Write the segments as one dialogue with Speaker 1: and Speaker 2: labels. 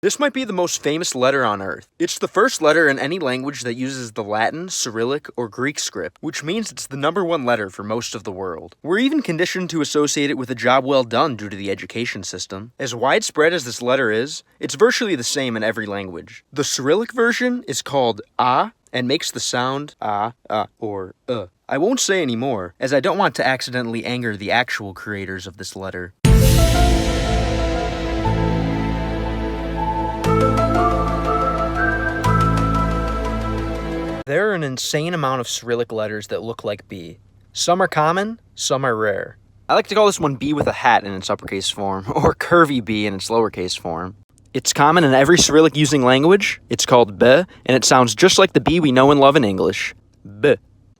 Speaker 1: This might be the most famous letter on Earth. It's the first letter in any language that uses the Latin, Cyrillic, or Greek script, which means it's the #1 letter for most of the world. We're even conditioned to associate it with a job well done due to the education system. As widespread as this letter is, it's virtually the same in every language. The Cyrillic version is called A and makes the sound A, or I won't say any more, as I don't want to accidentally anger the actual creators of this letter. There are an insane amount of Cyrillic letters that look like B. Some are common, some are rare. I like to call this one B with a hat in its uppercase form, or curvy B in its lowercase form. It's common in every Cyrillic using language. It's called B, and it sounds just like the B we know and love in English. B.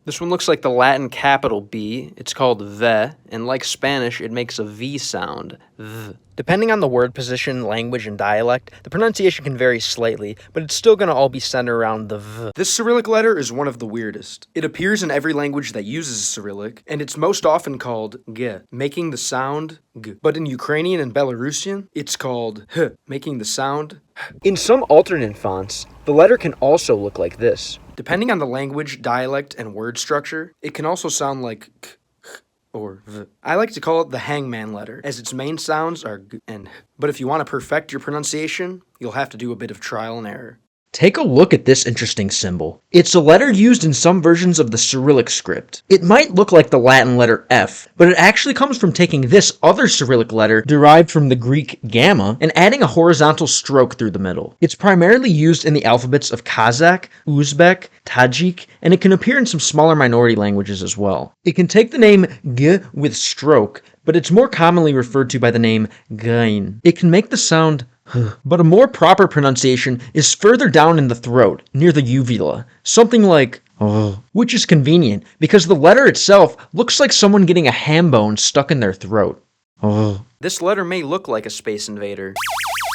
Speaker 1: This one looks like the Latin capital B. It's called V, and like Spanish, it makes a V sound. V. Depending on the word position, language, and dialect, the pronunciation can vary slightly, but it's still going to all be centered around the V. This Cyrillic letter is one of the weirdest. It appears in every language that uses Cyrillic, and it's most often called G, making the sound G. But in Ukrainian and Belarusian, it's called H, making the sound H. In some alternate fonts, the letter can also look like this. Depending on the language, dialect, and word structure, it can also sound like K, H, or V. I like to call it the hangman letter, as its main sounds are G and H. But if you want to perfect your pronunciation, you'll have to do a bit of trial and error. Take a look at this interesting symbol. It's a letter used in some versions of the Cyrillic script. It might look like the Latin letter F, but it actually comes from taking this other Cyrillic letter derived from the Greek gamma and adding a horizontal stroke through the middle. It's primarily used in the alphabets of Kazakh, Uzbek, Tajik, and it can appear in some smaller minority languages as well. It can take the name G with stroke, but it's more commonly referred to by the name Gain. It can make the sound but a more proper pronunciation is further down in the throat, near the uvula, something like which is convenient because the letter itself looks like someone getting a ham bone stuck in their throat. This letter may look like a space invader,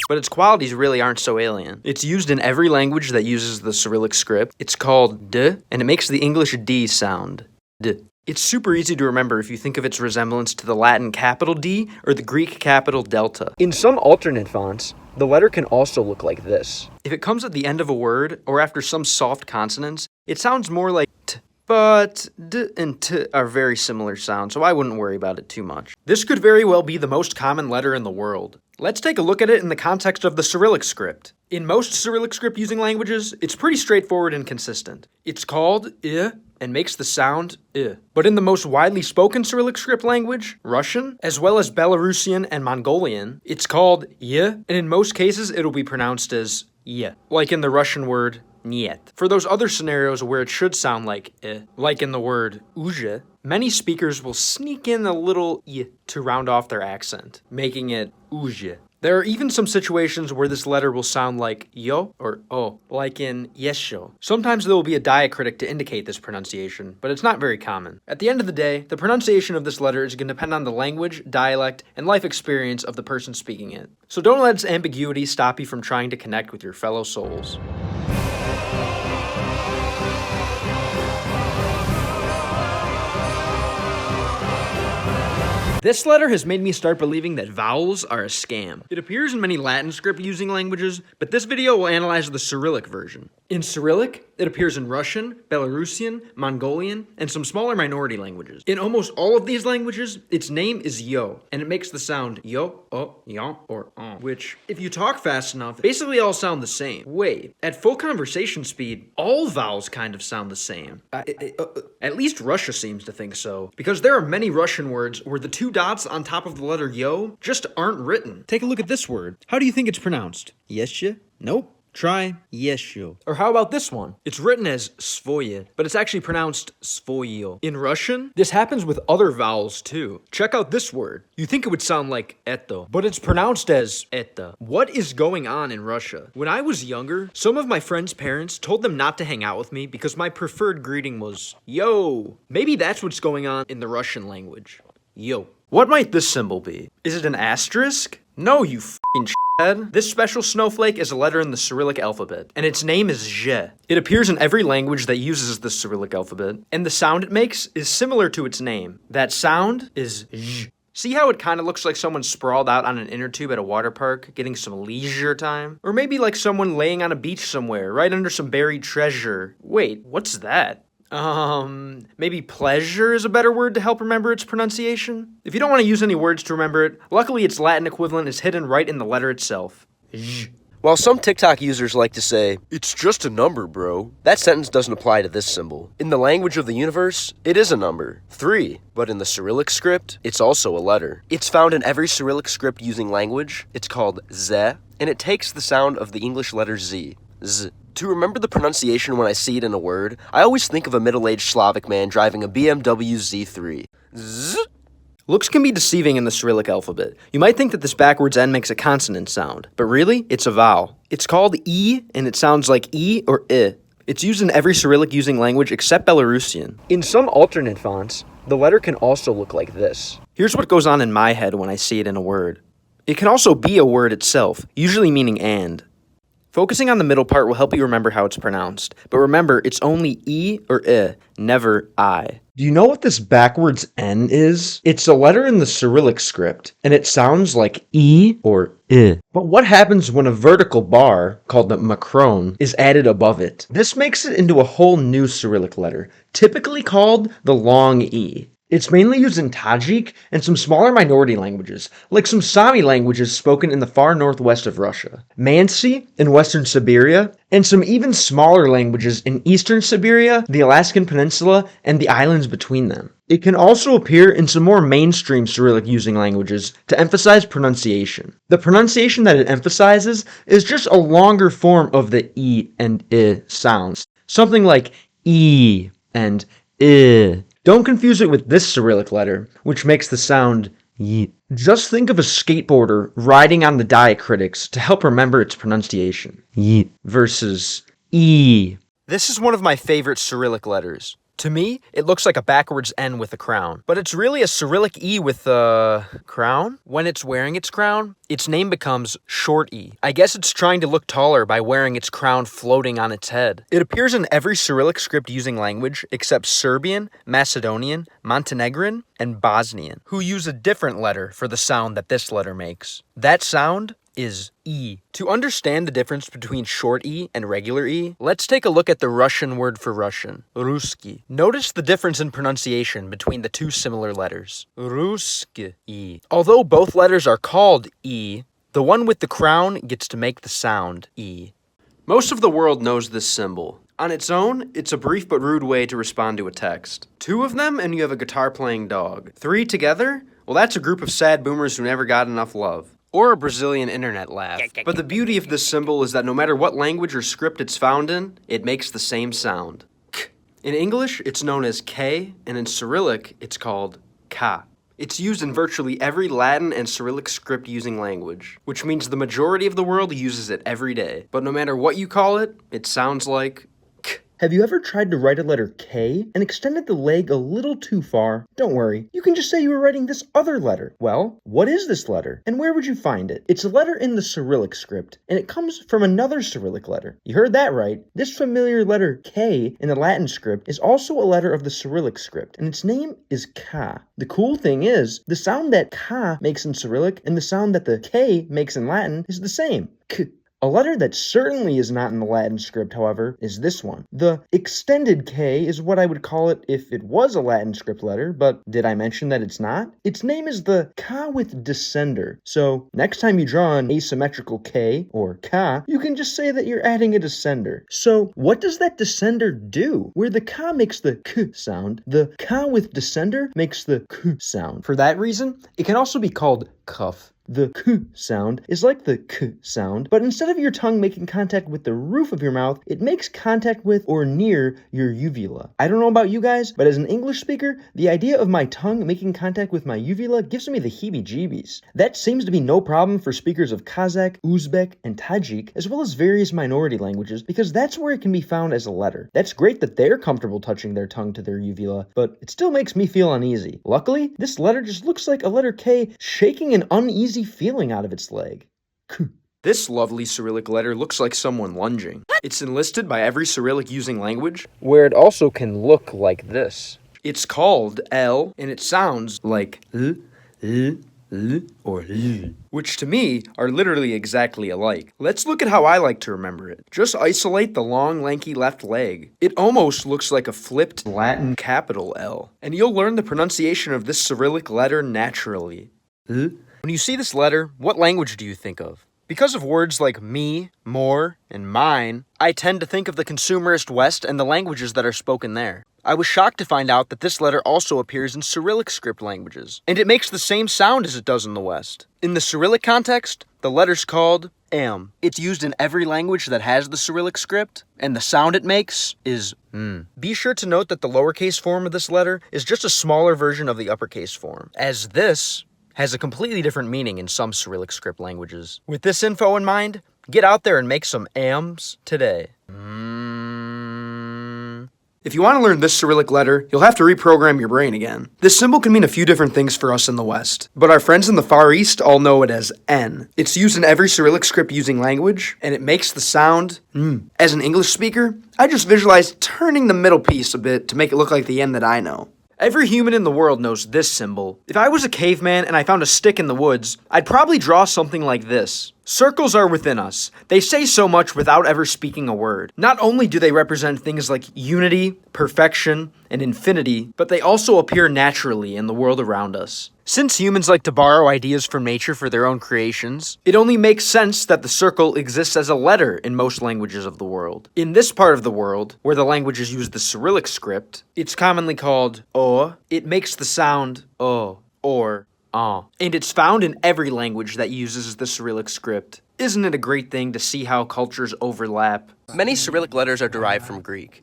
Speaker 1: but its qualities really aren't so alien. It's used in every language that uses the Cyrillic script. It's called D, and it makes the English D sound. D. It's super easy to remember if you think of its resemblance to the Latin capital D or the Greek capital delta. In some alternate fonts, the letter can also look like this. If it comes at the end of a word or after some soft consonants, it sounds more like T. But D and T are very similar sounds, so I wouldn't worry about it too much. This could very well be the most common letter in the world. Let's take a look at it in the context of the Cyrillic script. In most Cyrillic script using languages, it's pretty straightforward and consistent. It's called I and makes the sound I. But in the most widely spoken Cyrillic script language, Russian, as well as Belarusian and Mongolian, it's called Y, and in most cases it'll be pronounced as Y, like in the Russian word Niet. For those other scenarios where it should sound like I, like in the word Uzhe, many speakers will sneak in a little Y to round off their accent, making it Uzhe. There are even some situations where this letter will sound like yo or o, like in yesho. Sometimes there will be a diacritic to indicate this pronunciation, but it's not very common. At the end of the day, the pronunciation of this letter is going to depend on the language, dialect, and life experience of the person speaking it. So don't let its ambiguity stop you from trying to connect with your fellow souls. This letter has made me start believing that vowels are a scam. It appears in many Latin script using languages, but this video will analyze the Cyrillic version. In Cyrillic, it appears in Russian, Belarusian, Mongolian, and some smaller minority languages. In almost all of these languages, its name is yo, and it makes the sound yo, o, yon, or on, which, if you talk fast enough, basically all sound the same. Wait, at full conversation speed, all vowels kind of sound the same. At least Russia seems to think so, because there are many Russian words where the two dots on top of the letter yo just aren't written. Take a look at this word. How do you think it's pronounced? Yeshe? Nope. Try yesho. Or how about this one? It's written as svoye, but it's actually pronounced svoyo. In Russian, this happens with other vowels too. Check out this word. You think it would sound like eto, but it's pronounced as eta. What is going on in Russia? When I was younger, some of my friends' parents told them not to hang out with me because my preferred greeting was yo. Maybe that's what's going on in the Russian language. Yo. What might this symbol be? Is it an asterisk? No, you f***ing shithead. This special snowflake is a letter in the Cyrillic alphabet, and its name is zhe. It appears in every language that uses the Cyrillic alphabet, and the sound it makes is similar to its name. That sound is zh. See how it kind of looks like someone sprawled out on an inner tube at a water park, getting some leisure time? Or maybe like someone laying on a beach somewhere, right under some buried treasure. Wait, what's that? Maybe pleasure is a better word to help remember its pronunciation? If you don't want to use any words to remember it, luckily its Latin equivalent is hidden right in the letter itself. Zh.
Speaker 2: While some TikTok users like to say, "It's just a number, bro," that sentence doesn't apply to this symbol. In the language of the universe, it is a number, 3, but in the Cyrillic script, it's also a letter. It's found in every Cyrillic script using language. It's called Z, and it takes the sound of the English letter Z. Z. To remember the pronunciation when I see it in a word, I always think of a middle-aged Slavic man driving a BMW Z3. Z.
Speaker 1: Looks can be deceiving in the Cyrillic alphabet. You might think that this backwards N makes a consonant sound, but really, it's a vowel. It's called E, and it sounds like E or I. It's used in every Cyrillic using language except Belarusian. In some alternate fonts, the letter can also look like this. Here's what goes on in my head when I see it in a word. It can also be a word itself, usually meaning and. Focusing on the middle part will help you remember how it's pronounced, but remember, it's only E or I, never I. Do you know what this backwards N is? It's a letter in the Cyrillic script, and it sounds like E or I. But what happens when a vertical bar, called the macron, is added above it? This makes it into a whole new Cyrillic letter, typically called the long E. It's mainly used in Tajik and some smaller minority languages, like some Sami languages spoken in the far northwest of Russia, Mansi in western Siberia, and some even smaller languages in eastern Siberia, the Alaskan Peninsula, and the islands between them. It can also appear in some more mainstream Cyrillic using languages to emphasize pronunciation. The pronunciation that it emphasizes is just a longer form of the E and I sounds, something like E and I. Don't confuse it with this Cyrillic letter, which makes the sound Y. Just think of a skateboarder riding on the diacritics to help remember its pronunciation. Y versus E. This is one of my favorite Cyrillic letters. To me, it looks like a backwards N with a crown, but it's really a Cyrillic E with a crown. When it's wearing its crown, its name becomes short E. I guess it's trying to look taller by wearing its crown floating on its head. It appears in every Cyrillic script using language except Serbian, Macedonian, Montenegrin, and Bosnian, who use a different letter for the sound that this letter makes. That sound is E. To understand the difference between short E and regular E, let's take a look at the Russian word for Russian, Ruski. Notice the difference in pronunciation between the two similar letters, Ruski. Although both letters are called E, the one with the crown gets to make the sound E. Most of the world knows this symbol. On its own, it's a brief but rude way to respond to a text. 2 of them, and you have a guitar-playing dog. 3 together? Well, that's a group of sad boomers who never got enough love. Or a Brazilian internet laugh. But the beauty of this symbol is that no matter what language or script it's found in, it makes the same sound. K. In English, it's known as K, and in Cyrillic, it's called Ka. It's used in virtually every Latin and Cyrillic script using language, which means the majority of the world uses it every day. But no matter what you call it, it sounds like K. Have you ever tried to write a letter K and extended the leg a little too far? Don't worry, you can just say you were writing this other letter. Well, what is this letter, and where would you find it? It's a letter in the Cyrillic script, and it comes from another Cyrillic letter. You heard that right. This familiar letter K in the Latin script is also a letter of the Cyrillic script, and its name is Ka. The cool thing is, the sound that Ka makes in Cyrillic and the sound that the K makes in Latin is the same. K. A letter that certainly is not in the Latin script, however, is this one. The extended K is what I would call it if it was a Latin script letter, but did I mention that it's not? Its name is the Ka with descender. So next time you draw an asymmetrical K, or Ka, you can just say that you're adding a descender. So what does that descender do? Where the Ka makes the K sound, the Ka with descender makes the K sound. For that reason, it can also be called cuff. The K sound is like the K sound, but instead of your tongue making contact with the roof of your mouth, it makes contact with or near your uvula. I don't know about you guys, but as an English speaker, the idea of my tongue making contact with my uvula gives me the heebie-jeebies. That seems to be no problem for speakers of Kazakh, Uzbek, and Tajik, as well as various minority languages, because that's where it can be found as a letter. That's great that they're comfortable touching their tongue to their uvula, but it still makes me feel uneasy. Luckily, this letter just looks like a letter K shaking an uneasy feeling out of its leg. This lovely Cyrillic letter looks like someone lunging. It's enlisted by every Cyrillic using language, where it also can look like this. It's called L, and it sounds like L, or L, which to me are literally exactly alike. Let's look at how I like to remember it. Just isolate the long, lanky left leg. It almost looks like a flipped Latin capital L, and you'll learn the pronunciation of this Cyrillic letter naturally. L. When you see this letter, what language do you think of? Because of words like me, more, and mine, I tend to think of the consumerist West and the languages that are spoken there. I was shocked to find out that this letter also appears in Cyrillic script languages, and it makes the same sound as it does in the West. In the Cyrillic context, the letter's called am. It's used in every language that has the Cyrillic script, and the sound it makes is m. Be sure to note that the lowercase form of this letter is just a smaller version of the uppercase form, as this has a completely different meaning in some Cyrillic script languages. With this info in mind, get out there and make some ams today. If you want to learn this Cyrillic letter, you'll have to reprogram your brain again. This symbol can mean a few different things for us in the West, but our friends in the Far East all know it as N. It's used in every Cyrillic script using language, and it makes the sound m. As an English speaker, I just visualized turning the middle piece a bit to make it look like the N that I know. Every human in the world knows this symbol. If I was a caveman and I found a stick in the woods, I'd probably draw something like this. Circles are within us. They say so much without ever speaking a word. Not only do they represent things like unity, perfection, and infinity, but they also appear naturally in the world around us. Since humans like to borrow ideas from nature for their own creations, it only makes sense that the circle exists as a letter in most languages of the world. In this part of the world, where the languages use the Cyrillic script, it's commonly called O. It makes the sound O, or and it's found in every language that uses the Cyrillic script. Isn't it a great thing to see how cultures overlap?
Speaker 2: Many Cyrillic letters are derived from Greek.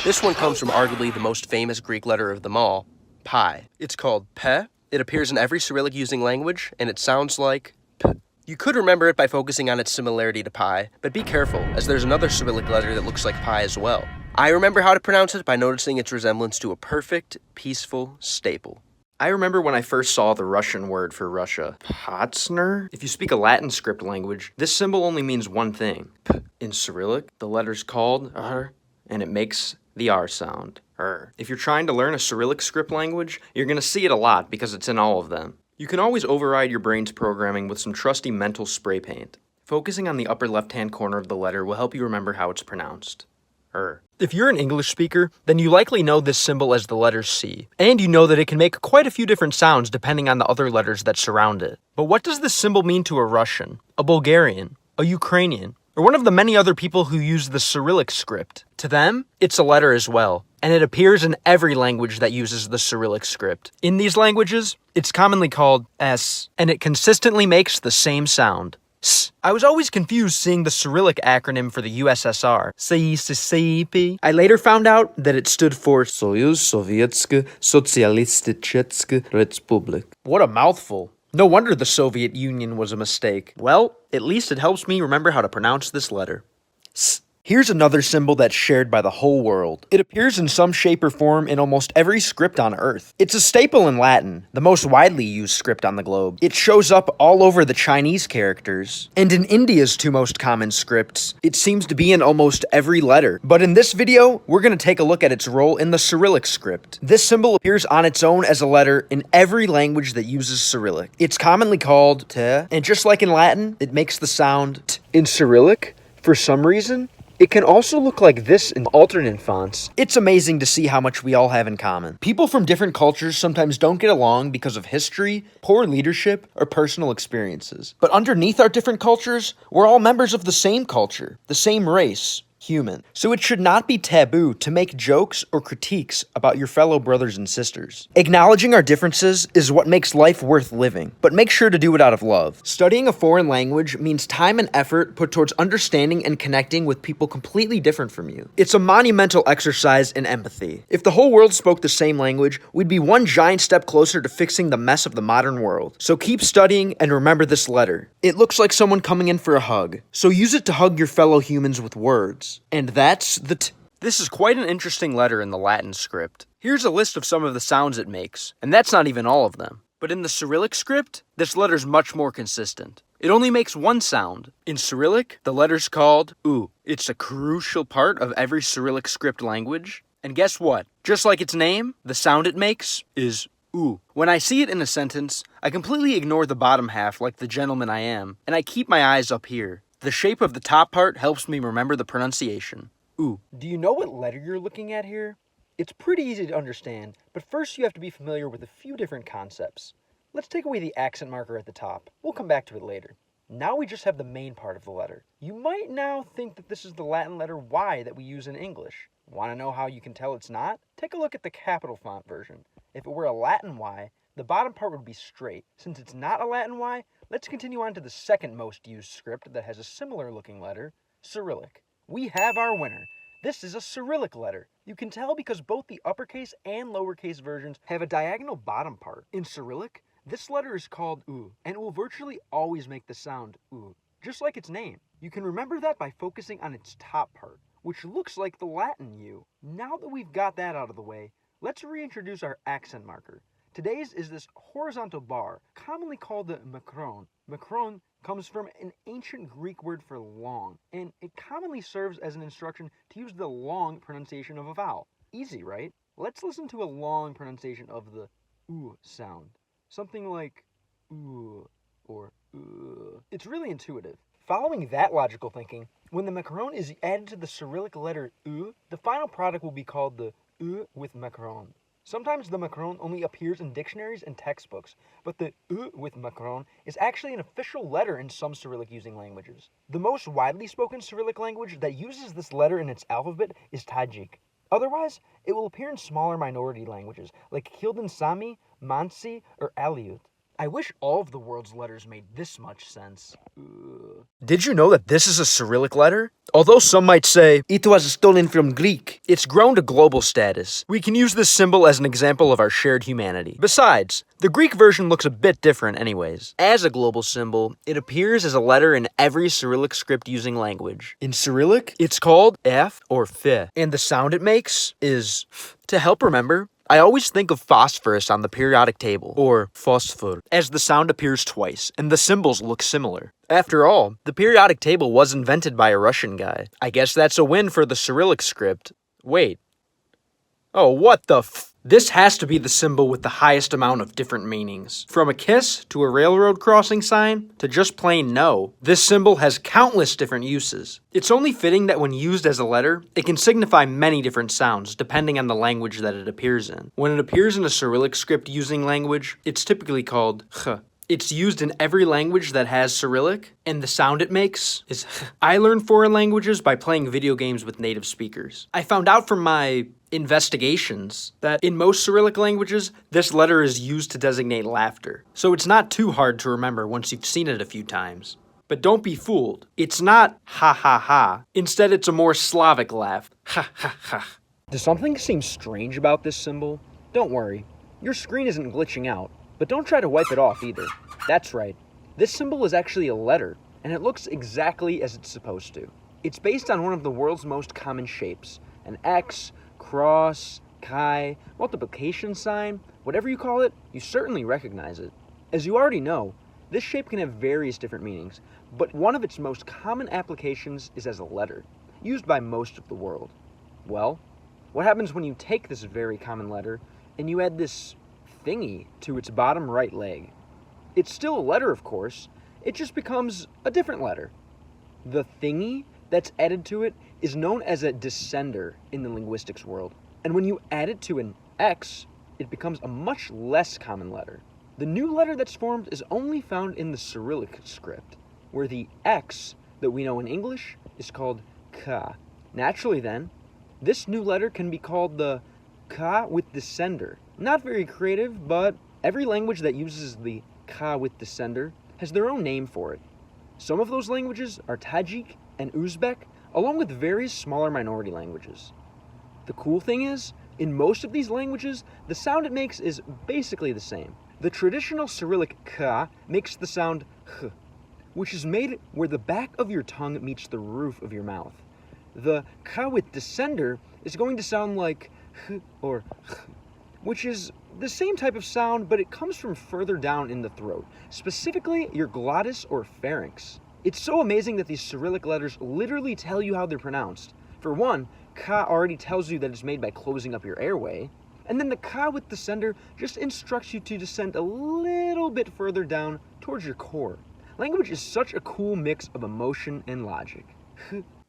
Speaker 2: This one comes from arguably the most famous Greek letter of them all, pi. It's called pe. It appears in every Cyrillic using language, and it sounds like p. You could remember it by focusing on its similarity to pi, but be careful, as there's another Cyrillic letter that looks like pi as well. I remember how to pronounce it by noticing its resemblance to a perfect, peaceful staple.
Speaker 1: I remember when I first saw the Russian word for Russia, Potsner. If you speak a Latin script language, this symbol only means one thing. P. In Cyrillic, the letter's called R, and it makes the R sound, R. If you're trying to learn a Cyrillic script language, you're going to see it a lot because it's in all of them. You can always override your brain's programming with some trusty mental spray paint. Focusing on the upper left-hand corner of the letter will help you remember how it's pronounced. R. If you're an English speaker, then you likely know this symbol as the letter C, and you know that it can make quite a few different sounds depending on the other letters that surround it. But what does this symbol mean to a Russian, a Bulgarian, a Ukrainian, or one of the many other people who use the Cyrillic script? To them, it's a letter as well, and it appears in every language that uses the Cyrillic script. In these languages, it's commonly called S, and it consistently makes the same sound. S. I was always confused seeing the Cyrillic acronym for the USSR, CIP. I later found out that it stood for Soyuz Sovietske Sotsialistichske Respublik. What a mouthful. No wonder the Soviet Union was a mistake. Well, at least it helps me remember how to pronounce this letter. S. Here's another symbol that's shared by the whole world. It appears in some shape or form in almost every script on Earth. It's a staple in Latin, the most widely used script on the globe. It shows up all over the Chinese characters. And in India's two most common scripts, it seems to be in almost every letter. But in this video, we're going to take a look at its role in the Cyrillic script. This symbol appears on its own as a letter in every language that uses Cyrillic. It's commonly called t, and just like in Latin, it makes the sound t. In Cyrillic, for some reason, it can also look like this in alternate fonts. It's amazing to see how much we all have in common. People from different cultures sometimes don't get along because of history, poor leadership, or personal experiences. But underneath our different cultures, we're all members of the same culture, the same race, human. So it should not be taboo to make jokes or critiques about your fellow brothers and sisters. Acknowledging our differences is what makes life worth living, but make sure to do it out of love. Studying a foreign language means time and effort put towards understanding and connecting with people completely different from you. It's a monumental exercise in empathy. If the whole world spoke the same language, we'd be one giant step closer to fixing the mess of the modern world. So keep studying and remember this letter. It looks like someone coming in for a hug, so use it to hug your fellow humans with words. And that's the t. This is quite an interesting letter in the Latin script. Here's a list of some of the sounds it makes, and that's not even all of them. But in the Cyrillic script, this letter's much more consistent. It only makes one sound. In Cyrillic, the letter's called U. It's a crucial part of every Cyrillic script language. And guess what? Just like its name, the sound it makes is ooh. When I see it in a sentence, I completely ignore the bottom half like the gentleman I am, and I keep my eyes up here. The shape of the top part helps me remember the pronunciation. Ooh. Do you know what letter you're looking at here? It's pretty easy to understand, but first you have to be familiar with a few different concepts. Let's take away the accent marker at the top. We'll come back to it later. Now we just have the main part of the letter. You might now think that this is the Latin letter Y that we use in English. Want to know how you can tell it's not? Take a look at the capital font version. If it were a Latin Y, the bottom part would be straight. Since it's not a Latin Y, let's continue on to the second most used script that has a similar looking letter, Cyrillic. We have our winner. This is a Cyrillic letter. You can tell because both the uppercase and lowercase versions have a diagonal bottom part. In Cyrillic, this letter is called U, and it will virtually always make the sound U, just like its name. You can remember that by focusing on its top part, which looks like the Latin U. Now that we've got that out of the way, let's reintroduce our accent marker. Today's is this horizontal bar, commonly called the macron. Macron comes from an ancient Greek word for long, and it commonly serves as an instruction to use the long pronunciation of a vowel. Easy, right? Let's listen to a long pronunciation of the U sound. Something like ooh or It's really intuitive. Following that logical thinking, when the macron is added to the Cyrillic letter U, the final product will be called the U with macron. Sometimes the macron only appears in dictionaries and textbooks, but the U with macron is actually an official letter in some Cyrillic using languages. The most widely spoken Cyrillic language that uses this letter in its alphabet is Tajik. Otherwise, it will appear in smaller minority languages like Kildin Sami, Mansi, or Aleut. I wish all of the world's letters made this much sense. Did you know that this is a Cyrillic letter? Although some might say, it was stolen from Greek, it's grown to global status. We can use this symbol as an example of our shared humanity. Besides, the Greek version looks a bit different anyways. As a global symbol, it appears as a letter in every Cyrillic script using language. In Cyrillic, it's called F or F, and the sound it makes is F. To help remember, I always think of phosphorus on the periodic table, or phosphor, as the sound appears twice, and the symbols look similar. After all, the periodic table was invented by a Russian guy. I guess that's a win for the Cyrillic script. Wait. Oh, what the f... This has to be the symbol with the highest amount of different meanings. From a kiss, to a railroad crossing sign, to just plain no, this symbol has countless different uses. It's only fitting that when used as a letter, it can signify many different sounds depending on the language that it appears in. When it appears in a Cyrillic script using language, it's typically called ch. It's used in every language that has Cyrillic, and the sound it makes is ch. I learned foreign languages by playing video games with native speakers. I found out from my investigations that in most Cyrillic languages, this letter is used to designate laughter. So it's not too hard to remember once you've seen it a few times. But don't be fooled. It's not ha ha ha. Instead, it's a more Slavic laugh. Ha ha ha. Does something seem strange about this symbol? Don't worry. Your screen isn't glitching out, but don't try to wipe it off either. That's right. This symbol is actually a letter, and it looks exactly as it's supposed to. It's based on one of the world's most common shapes, an X, cross, chi, multiplication sign, whatever you call it, you certainly recognize it. As you already know, this shape can have various different meanings, but one of its most common applications is as a letter, used by most of the world. Well, what happens when you take this very common letter and you add this thingy to its bottom right leg? It's still a letter, of course, it just becomes a different letter. The thingy that's added to it is known as a descender in the linguistics world. And when you add it to an X, it becomes a much less common letter. The new letter that's formed is only found in the Cyrillic script, where the X that we know in English is called Ka. Naturally then, this new letter can be called the Ka with descender. Not very creative, but every language that uses the Ka with descender has their own name for it. Some of those languages are Tajik and Uzbek, along with various smaller minority languages. The cool thing is, in most of these languages, the sound it makes is basically the same. The traditional Cyrillic Ka makes the sound H, which is made where the back of your tongue meets the roof of your mouth. The Ka with descender is going to sound like H or H, which is the same type of sound, but it comes from further down in the throat, specifically your glottis or pharynx. It's so amazing that these Cyrillic letters literally tell you how they're pronounced. For one, Ka already tells you that it's made by closing up your airway. And then the ka with descender just instructs you to descend a little bit further down towards your core. Language is such a cool mix of emotion and logic.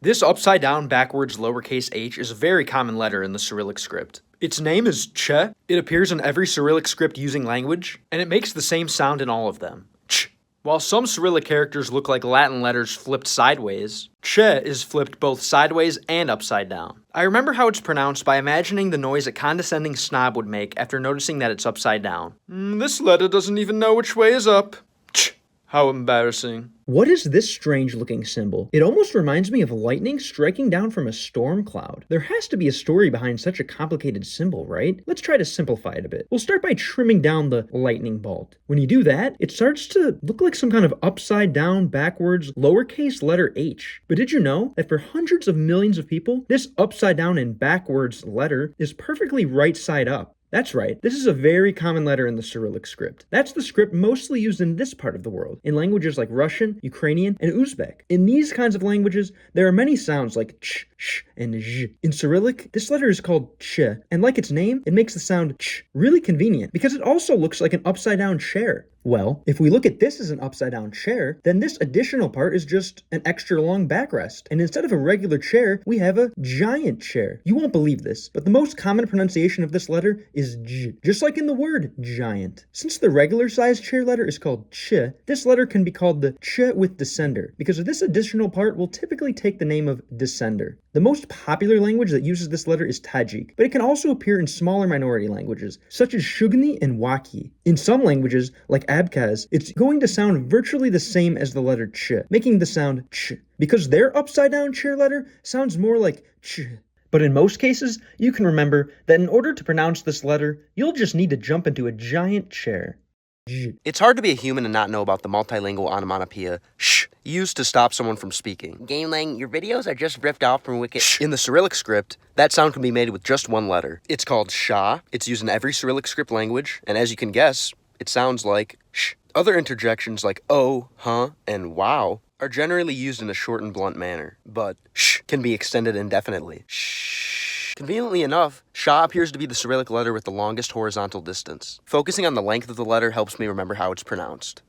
Speaker 1: This upside down backwards lowercase h is a very common letter in the Cyrillic script. Its name is ch. It appears in every Cyrillic script using language, and it makes the same sound in all of them. Ch. While some Cyrillic characters look like Latin letters flipped sideways, ch is flipped both sideways and upside down. I remember how it's pronounced by imagining the noise a condescending snob would make after noticing that it's upside down. This letter doesn't even know which way is up. Ch. How embarrassing. What is this strange looking symbol? It almost reminds me of lightning striking down from a storm cloud. There has to be a story behind such a complicated symbol, right? Let's try to simplify it a bit. We'll start by trimming down the lightning bolt. When you do that, it starts to look like some kind of upside down, backwards, lowercase letter H. But did you know that for hundreds of millions of people, this upside down and backwards letter is perfectly right side up? That's right, this is a very common letter in the Cyrillic script. That's the script mostly used in this part of the world, in languages like Russian, Ukrainian, and Uzbek. In these kinds of languages, there are many sounds like ch, sh, and zh. In Cyrillic, this letter is called ch, and like its name, it makes the sound ch really convenient, because it also looks like an upside-down chair. Well, if we look at this as an upside-down chair, then this additional part is just an extra long backrest. And instead of a regular chair, we have a giant chair. You won't believe this, but the most common pronunciation of this letter is j, just like in the word giant. Since the regular sized chair letter is called ch, this letter can be called the ch with descender, because this additional part will typically take the name of descender. The most popular language that uses this letter is Tajik, but it can also appear in smaller minority languages, such as Shugni and Waki. In some languages, like Abkhaz, it's going to sound virtually the same as the letter ch, making the sound ch, because their upside-down chair letter sounds more like ch. But in most cases, you can remember that in order to pronounce this letter, you'll just need to jump into a giant chair.
Speaker 2: It's hard to be a human and not know about the multilingual onomatopoeia sh used to stop someone from speaking. GameLang, your videos are just ripped off from Wiki. In the Cyrillic script, that sound can be made with just one letter. It's called sha. It's used in every Cyrillic script language, and as you can guess, it sounds like sh. Other interjections like oh, huh, and wow are generally used in a short and blunt manner, but sh can be extended indefinitely. Shh. Conveniently enough, sha appears to be the Cyrillic letter with the longest horizontal distance. Focusing on the length of the letter helps me remember how it's pronounced.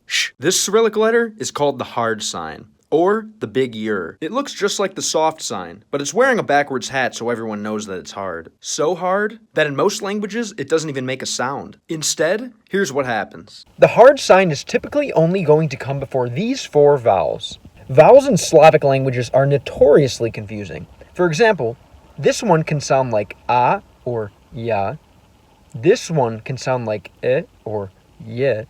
Speaker 1: Sh. This Cyrillic letter is called the hard sign, or the big yur. It looks just like the soft sign, but it's wearing a backwards hat so everyone knows that it's hard. So hard that in most languages, it doesn't even make a sound. Instead, here's what happens. The hard sign is typically only going to come before these four vowels. Vowels in Slavic languages are notoriously confusing. For example, this one can sound like a or ya. This one can sound like e or ye.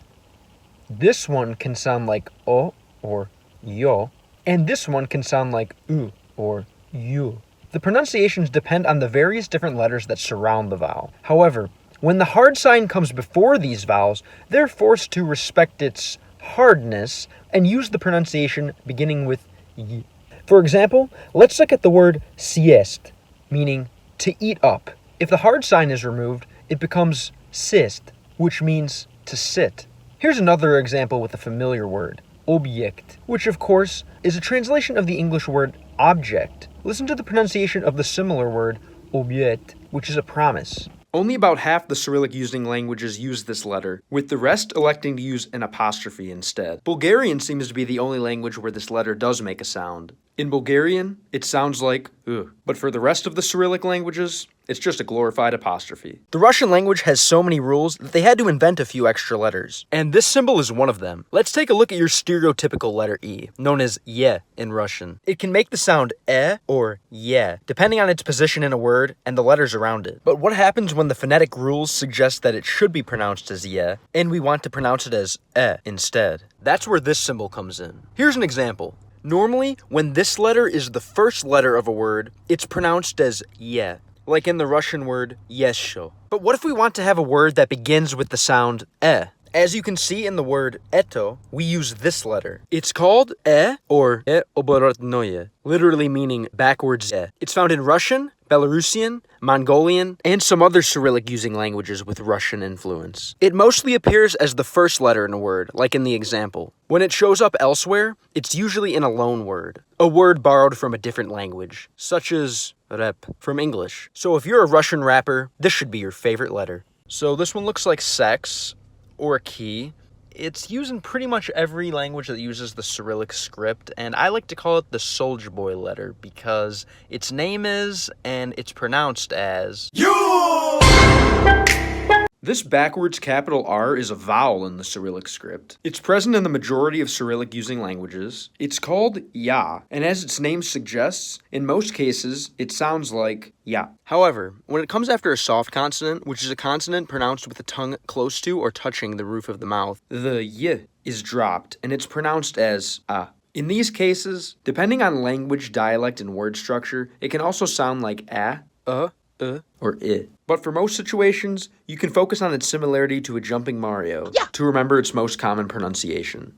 Speaker 1: This one can sound like o or yo. And this one can sound like u or yu. The pronunciations depend on the various different letters that surround the vowel. However, when the hard sign comes before these vowels, they're forced to respect its hardness and use the pronunciation beginning with y. For example, let's look at the word siest, meaning to eat up. If the hard sign is removed, it becomes sist, which means to sit. Here's another example with a familiar word, object, which of course is a translation of the English word object. Listen to the pronunciation of the similar word obiet, which is a promise. Only about half the Cyrillic using languages use this letter, with the rest electing to use an apostrophe instead. Bulgarian seems to be the only language where this letter does make a sound. In Bulgarian, it sounds like ugh, but for the rest of the Cyrillic languages, it's just a glorified apostrophe. The Russian language has so many rules that they had to invent a few extra letters, and this symbol is one of them. Let's take a look at your stereotypical letter E, known as ye in Russian. It can make the sound e or ye, depending on its position in a word and the letters around it. But what happens when the phonetic rules suggest that it should be pronounced as ye, and we want to pronounce it as e instead? That's where this symbol comes in. Here's an example. Normally, when this letter is the first letter of a word, it's pronounced as ye, like in the Russian word yesho. But what if we want to have a word that begins with the sound e? As you can see in the word eto, we use this letter. It's called e or e oborotnoye, literally meaning backwards e. It's found in Russian, Belarusian, Mongolian, and some other Cyrillic-using languages with Russian influence. It mostly appears as the first letter in a word, like in the example. When it shows up elsewhere, it's usually in a loan word, a word borrowed from a different language, such as rap from English. So if you're a Russian rapper, this should be your favorite letter. So this one looks like sex, or a key. It's used in pretty much every language that uses the Cyrillic script, and I like to call it the Soldier Boy letter because its name is, and it's pronounced as, YO! This backwards capital R is a vowel in the Cyrillic script. It's present in the majority of Cyrillic-using languages. It's called ya, and as its name suggests, in most cases, it sounds like ya. However, when it comes after a soft consonant, which is a consonant pronounced with the tongue close to or touching the roof of the mouth, the y is dropped, and it's pronounced as a. In these cases, depending on language, dialect, and word structure, it can also sound like a, or I. But for most situations, you can focus on its similarity to a jumping Mario to remember its most common pronunciation.